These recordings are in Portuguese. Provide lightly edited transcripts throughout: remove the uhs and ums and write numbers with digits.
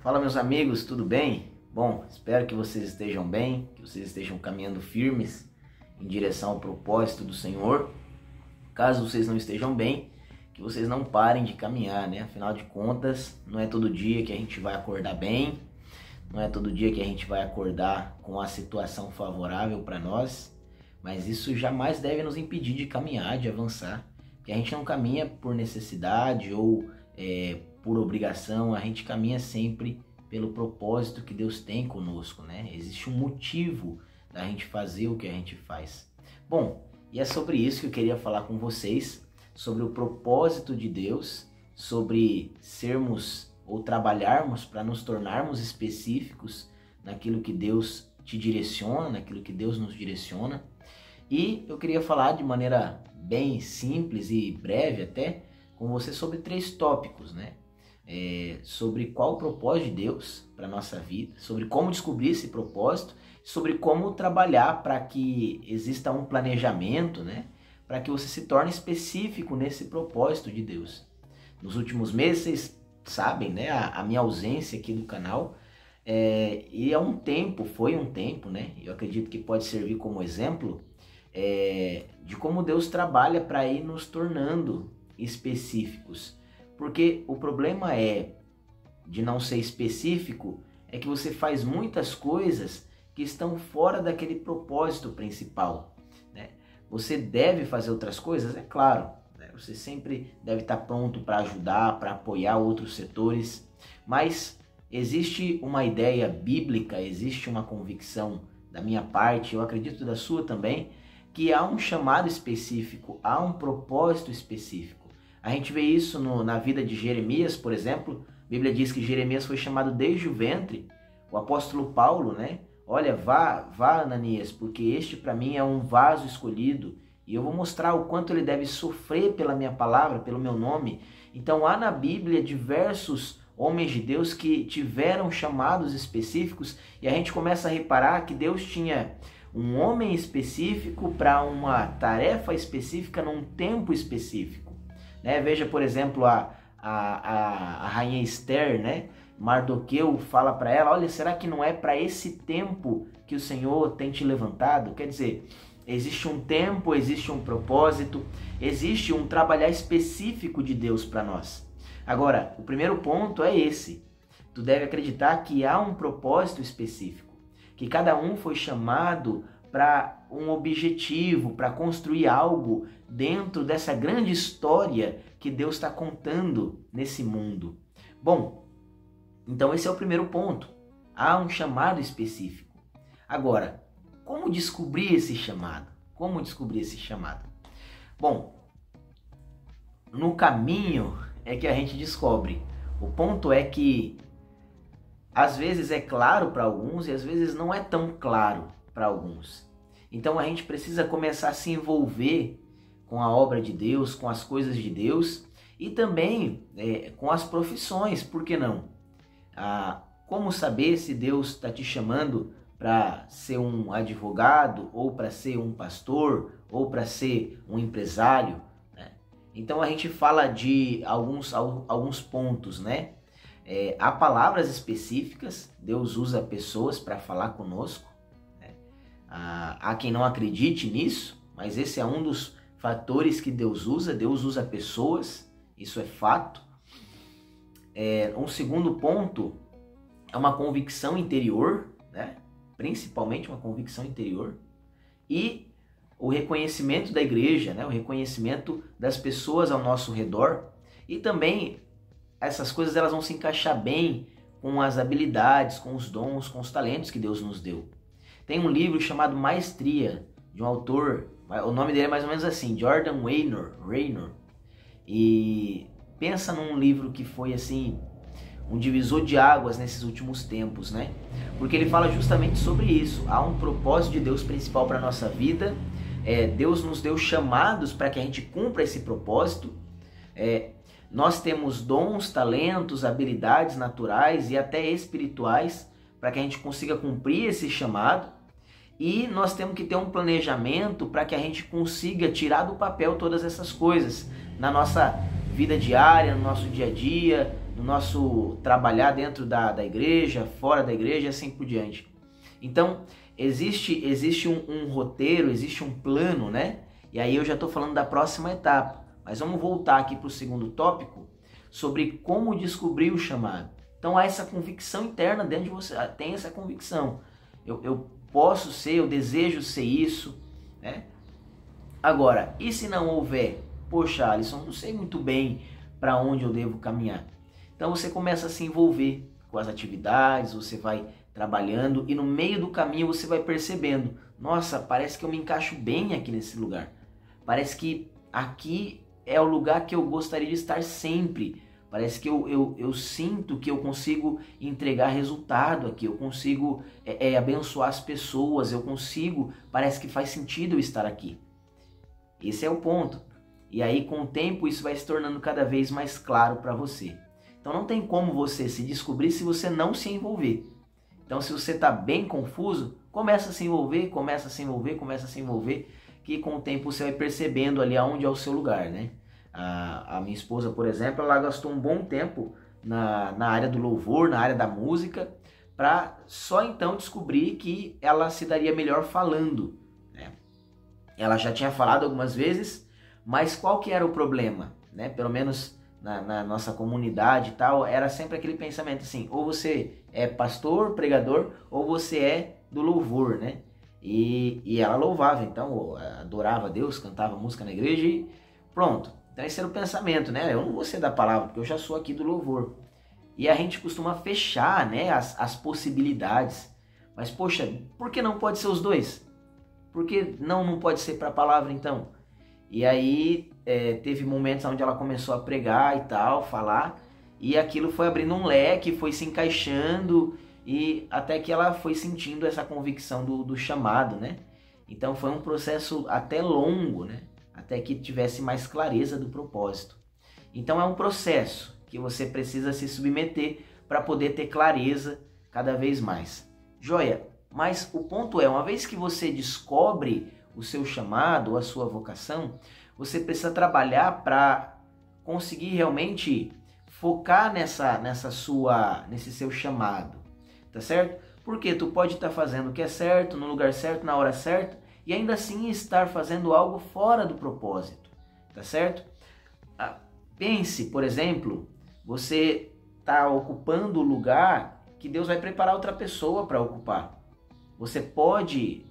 Fala, meus amigos, tudo bem? Bom, espero que vocês estejam bem, que vocês estejam caminhando firmes em direção ao propósito do Senhor. Caso vocês não estejam bem, que vocês não parem de caminhar, né? Afinal de contas, não é todo dia que a gente vai acordar bem, não é todo dia que a gente vai acordar com a situação favorável para nós, mas isso jamais deve nos impedir de caminhar, de avançar, porque a gente não caminha por necessidade ou por obrigação, a gente caminha sempre pelo propósito que Deus tem conosco, né? Existe um motivo da gente fazer o que a gente faz. Bom, e é sobre isso que eu queria falar com vocês, sobre o propósito de Deus, sobre sermos ou trabalharmos para nos tornarmos específicos naquilo que Deus te direciona, naquilo que Deus nos direciona. E eu queria falar de maneira bem simples e breve até com você sobre 3 tópicos, né? Sobre qual o propósito de Deus para a nossa vida, sobre como descobrir esse propósito, sobre como trabalhar para que exista um planejamento, né? Para que você se torne específico nesse propósito de Deus. Nos últimos meses, vocês sabem, né? A minha ausência aqui no canal, e foi um tempo, né? Eu acredito que pode servir como exemplo de como Deus trabalha para ir nos tornando específicos. Porque o problema de não ser específico é que você faz muitas coisas que estão fora daquele propósito principal, né? Você deve fazer outras coisas, é claro, né? Você sempre deve estar pronto para ajudar, para apoiar outros setores, mas existe uma ideia bíblica, existe uma convicção da minha parte, eu acredito da sua também, que há um chamado específico, há um propósito específico. A gente vê isso na vida de Jeremias, por exemplo. A Bíblia diz que Jeremias foi chamado desde o ventre. O apóstolo Paulo, né? Olha, vá Ananias, porque este para mim é um vaso escolhido e eu vou mostrar o quanto ele deve sofrer pela minha palavra, pelo meu nome. Então há na Bíblia diversos homens de Deus que tiveram chamados específicos e a gente começa a reparar que Deus tinha um homem específico para uma tarefa específica num tempo específico. Né? Veja, por exemplo, a rainha Esther, né? Mardoqueu fala para ela, olha, será que não é para esse tempo que o Senhor tem te levantado? Quer dizer, existe um tempo, existe um propósito, existe um trabalhar específico de Deus para nós. Agora, o primeiro ponto é esse. Tu deve acreditar que há um propósito específico, que cada um foi chamado para um objetivo, para construir algo dentro dessa grande história que Deus está contando nesse mundo. Bom, então esse é o primeiro ponto. Há um chamado específico. Agora, como descobrir esse chamado? Como descobrir esse chamado? Bom, no caminho é que a gente descobre. O ponto é que às vezes é claro para alguns e às vezes não é tão claro para alguns. Então a gente precisa começar a se envolver com a obra de Deus, com as coisas de Deus e também com as profissões, por que não? Como saber se Deus está te chamando para ser um advogado, ou para ser um pastor, ou para ser um empresário, né? Então a gente fala de alguns pontos, né? Há palavras específicas, Deus usa pessoas para falar conosco. Há quem não acredite nisso, mas esse é um dos fatores que Deus usa pessoas, isso é fato. Um segundo ponto é uma convicção interior, né? Principalmente uma convicção interior, e o reconhecimento da igreja, né? O reconhecimento das pessoas ao nosso redor, e também essas coisas elas vão se encaixar bem com as habilidades, com os dons, com os talentos que Deus nos deu. Tem um livro chamado Maestria, de um autor, o nome dele é mais ou menos assim, Jordan Raynor. E pensa num livro que foi assim, um divisor de águas nesses últimos tempos, né? Porque ele fala justamente sobre isso. Há um propósito de Deus principal para a nossa vida. Deus nos deu chamados para que a gente cumpra esse propósito. Nós temos dons, talentos, habilidades naturais e até espirituais para que a gente consiga cumprir esse chamado. E nós temos que ter um planejamento para que a gente consiga tirar do papel todas essas coisas na nossa vida diária, no nosso dia a dia, no nosso trabalhar dentro da igreja, fora da igreja e assim por diante. Então, existe um roteiro, existe um plano, né? E aí eu já estou falando da próxima etapa. Mas vamos voltar aqui para o segundo tópico, sobre como descobrir o chamado. Então há essa convicção interna dentro de você, tem essa convicção. Eu posso ser, eu desejo ser isso, né? Agora, e se não houver? Poxa, Alisson, não sei muito bem para onde eu devo caminhar. Então você começa a se envolver com as atividades, você vai trabalhando e no meio do caminho você vai percebendo, nossa, parece que eu me encaixo bem aqui nesse lugar. Parece que aqui é o lugar que eu gostaria de estar sempre. Parece que eu sinto que eu consigo entregar resultado aqui, eu consigo abençoar as pessoas, parece que faz sentido eu estar aqui. Esse é o ponto. E aí com o tempo isso vai se tornando cada vez mais claro para você. Então não tem como você se descobrir se você não se envolver. Então se você está bem confuso, começa a se envolver, que com o tempo você vai percebendo ali aonde é o seu lugar, né? A minha esposa, por exemplo, ela gastou um bom tempo na área do louvor, na área da música, para só então descobrir que ela se daria melhor falando, né? Ela já tinha falado algumas vezes, mas qual que era o problema, né? Pelo menos na nossa comunidade e tal, era sempre aquele pensamento assim, ou você é pastor, pregador, ou você é do louvor, né? E ela louvava, então adorava Deus, cantava música na igreja e pronto. Então esse era o pensamento, né? Eu não vou ser da palavra, porque eu já sou aqui do louvor. E a gente costuma fechar, né, as possibilidades. Mas, poxa, por que não pode ser os dois? Por que não pode ser para a palavra, então? E aí teve momentos onde ela começou a pregar e tal, falar, e aquilo foi abrindo um leque, foi se encaixando, e até que ela foi sentindo essa convicção do chamado, né? Então foi um processo até longo, né? Até que tivesse mais clareza do propósito. Então é um processo que você precisa se submeter para poder ter clareza cada vez mais. Joia, mas o ponto é, uma vez que você descobre o seu chamado, a sua vocação, você precisa trabalhar para conseguir realmente focar nesse seu chamado, tá certo? Porque tu pode estar fazendo o que é certo, no lugar certo, na hora certa, e ainda assim estar fazendo algo fora do propósito, tá certo? Pense, por exemplo, você está ocupando o lugar que Deus vai preparar outra pessoa para ocupar. Você pode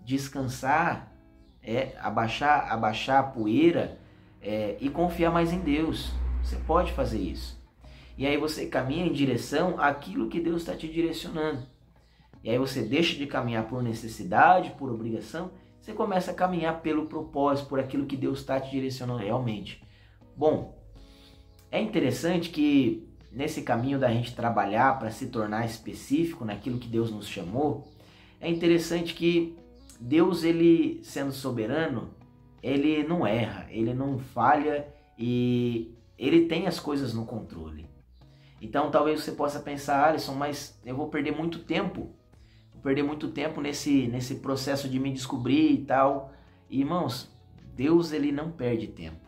descansar, abaixar a poeira e confiar mais em Deus. Você pode fazer isso. E aí você caminha em direção àquilo que Deus está te direcionando. E aí você deixa de caminhar por necessidade, por obrigação, você começa a caminhar pelo propósito, por aquilo que Deus está te direcionando realmente. Bom, é interessante que nesse caminho da gente trabalhar para se tornar específico naquilo que Deus nos chamou, é interessante que Deus, ele sendo soberano, ele não erra, ele não falha e ele tem as coisas no controle. Então talvez você possa pensar, Alisson, mas eu vou perder muito tempo nesse processo de me descobrir e tal. E, irmãos, Deus, ele não perde tempo.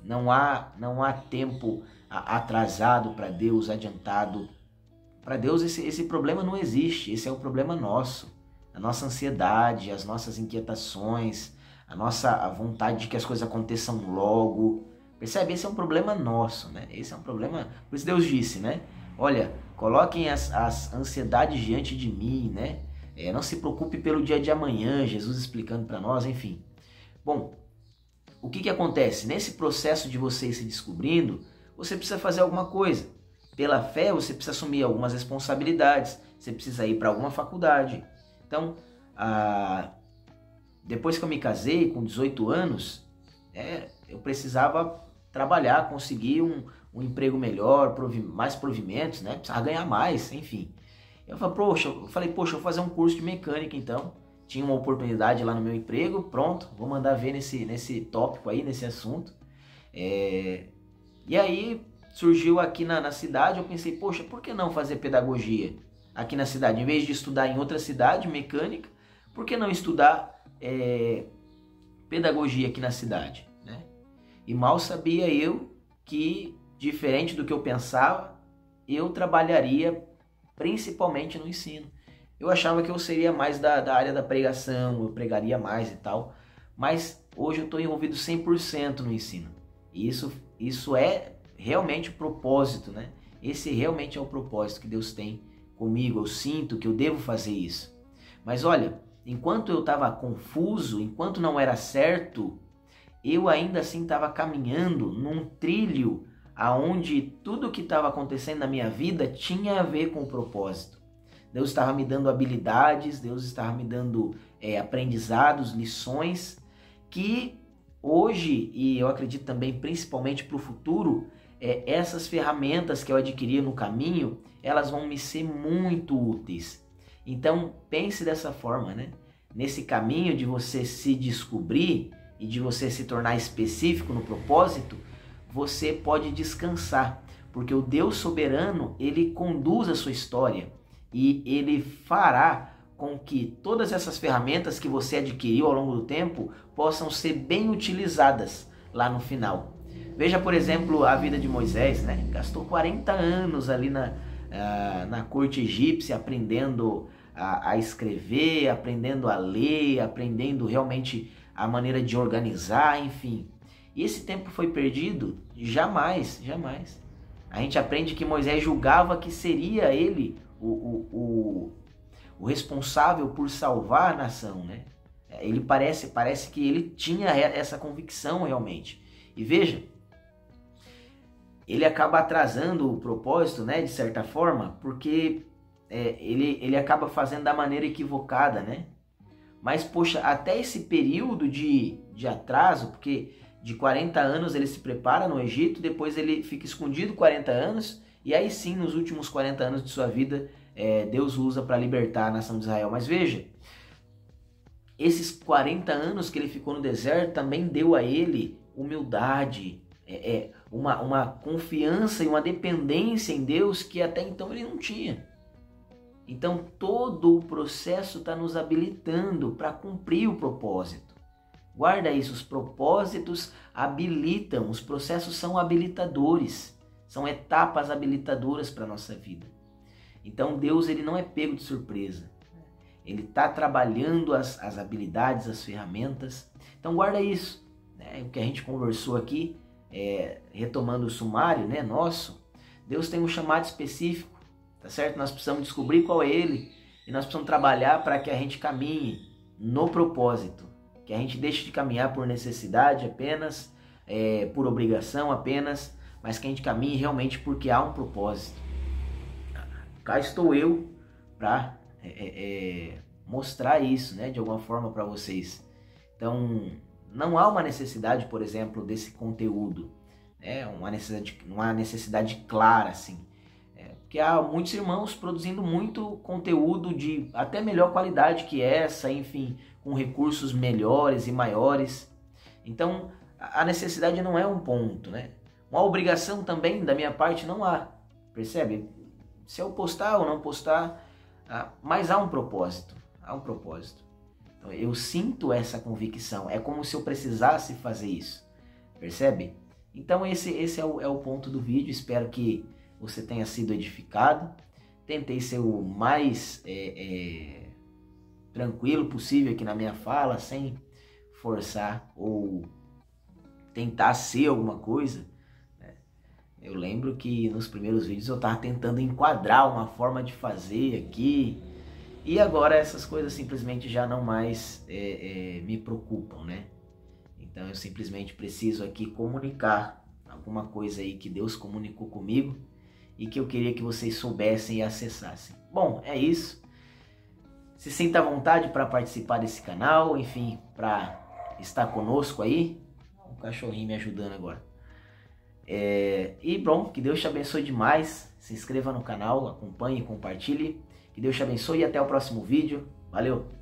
Não há tempo atrasado para Deus, adiantado. Para Deus esse problema não existe, esse é o problema nosso. A nossa ansiedade, as nossas inquietações, a vontade de que as coisas aconteçam logo. Percebe? Esse é um problema nosso, né? Esse é um problema... Por isso Deus disse, né? Olha, coloquem as ansiedades diante de mim, né? Não se preocupe pelo dia de amanhã, Jesus explicando para nós, enfim. Bom, o que acontece? Nesse processo de você ir se descobrindo, você precisa fazer alguma coisa. Pela fé, você precisa assumir algumas responsabilidades, você precisa ir para alguma faculdade. Então, depois que eu me casei, com 18 anos, eu precisava trabalhar, conseguir um emprego melhor, mais provimentos, né? Precisava ganhar mais, enfim. Eu falei, poxa, eu vou fazer um curso de mecânica então. Tinha uma oportunidade lá no meu emprego, pronto, vou mandar ver nesse tópico aí, nesse assunto. E aí surgiu aqui na cidade, eu pensei, poxa, por que não fazer pedagogia aqui na cidade? Em vez de estudar em outra cidade, mecânica, por que não estudar pedagogia aqui na cidade, né? E mal sabia eu que diferente do que eu pensava, eu trabalharia principalmente no ensino. Eu achava que eu seria mais da área da pregação, eu pregaria mais e tal, mas hoje eu estou envolvido 100% no ensino. E isso é realmente o propósito, né? Esse realmente é o propósito que Deus tem comigo. Eu sinto que eu devo fazer isso. Mas olha, enquanto eu estava confuso, enquanto não era certo, eu ainda assim estava caminhando num trilho aonde tudo que estava acontecendo na minha vida tinha a ver com o propósito. Deus estava me dando habilidades, Deus estava me dando aprendizados, lições que hoje, e eu acredito também principalmente para o futuro, essas ferramentas que eu adquiri no caminho, elas vão me ser muito úteis. Então pense dessa forma, né? Nesse caminho de você se descobrir e de você se tornar específico no propósito, você pode descansar, porque o Deus soberano, ele conduz a sua história e ele fará com que todas essas ferramentas que você adquiriu ao longo do tempo possam ser bem utilizadas lá no final. Veja, por exemplo, a vida de Moisés, né? Gastou 40 anos ali na corte egípcia aprendendo a escrever, aprendendo a ler, aprendendo realmente a maneira de organizar, enfim. E esse tempo foi perdido? Jamais, jamais. A gente aprende que Moisés julgava que seria ele o responsável por salvar a nação, né? Ele parece que ele tinha essa convicção realmente. E veja, ele acaba atrasando o propósito, né, de certa forma, porque ele acaba fazendo da maneira equivocada, né? Mas, poxa, até esse período de atraso, porque de 40 anos ele se prepara no Egito, depois ele fica escondido 40 anos, e aí sim, nos últimos 40 anos de sua vida, Deus o usa para libertar a nação de Israel. Mas veja, esses 40 anos que ele ficou no deserto também deu a ele humildade, uma confiança e uma dependência em Deus que até então ele não tinha. Então todo o processo está nos habilitando para cumprir o propósito. Guarda isso, os propósitos habilitam, os processos são habilitadores, são etapas habilitadoras para a nossa vida. Então Deus, ele não é pego de surpresa, ele está trabalhando as habilidades, as ferramentas. Então guarda isso, né? O que a gente conversou aqui, retomando o sumário, né, nosso, Deus tem um chamado específico, tá certo? Nós precisamos descobrir qual é ele e nós precisamos trabalhar para que a gente caminhe no propósito, que a gente deixe de caminhar por necessidade apenas, por obrigação apenas, mas que a gente caminhe realmente porque há um propósito. Cá estou eu para mostrar isso, né, de alguma forma para vocês. Então, não há uma necessidade, por exemplo, desse conteúdo, uma necessidade clara, assim. Porque há muitos irmãos produzindo muito conteúdo de até melhor qualidade que essa, enfim, com recursos melhores e maiores. Então, a necessidade não é um ponto, né? Uma obrigação também da minha parte não há, percebe? Se eu postar ou não postar, mas há um propósito, Então, eu sinto essa convicção, é como se eu precisasse fazer isso, percebe? Então esse é o ponto do vídeo, espero que você tenha sido edificado. Tentei ser o mais tranquilo possível aqui na minha fala, sem forçar ou tentar ser alguma coisa. Eu lembro que nos primeiros vídeos eu estava tentando enquadrar uma forma de fazer aqui, e agora essas coisas simplesmente já não mais me preocupam, né? Então eu simplesmente preciso aqui comunicar alguma coisa aí que Deus comunicou comigo e que eu queria que vocês soubessem e acessassem. Bom, é isso. Se sinta à vontade para participar desse canal, enfim, para estar conosco aí. O cachorrinho me ajudando agora. E bom, que Deus te abençoe demais. Se inscreva no canal, acompanhe e compartilhe. Que Deus te abençoe e até o próximo vídeo. Valeu!